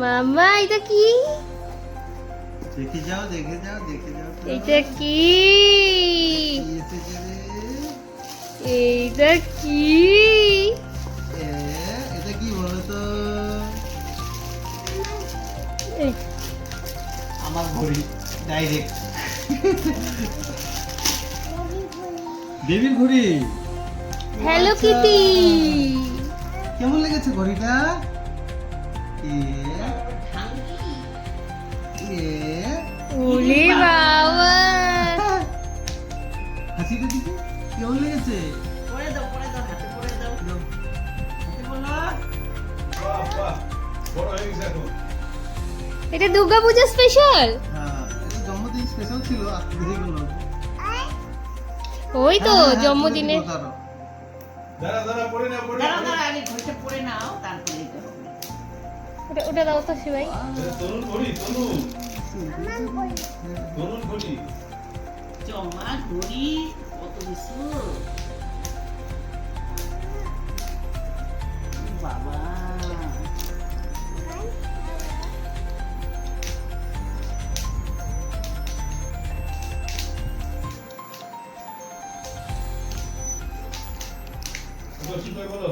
মামা এটা কি? দেখে যাও দেখে যাও দেখে যাও তো। এটা কি? কি এসেছে রে? এইটা কি? এটা কি বলো তো? এই, আমার ঘড়ি ডাইরেক্ট বেবির ঘড়ি। হ্যালো আচ্ছা। কিটি। কেমন লেগেছে ঘড়িটা? ওরে বাবা, হাসিটা দিদি কেমন লেগেছে? পরে দাও হাতে পরে দাও দাও। হাতে বলো এটা দুর্গা পূজা স্পেশাল। হ্যাঁ, এটা জন্মদিন স্পেশাল ছিল আজকে থেকে গুলো। ওই তো জন্মদিনে। দাঁড়াও আগে ঘড়িটা পরে নাও তারপরে এটা হবে ওটা দাও তো শিবাই। জমা ঘড়ি কত কিছু বাবা কি করে বলো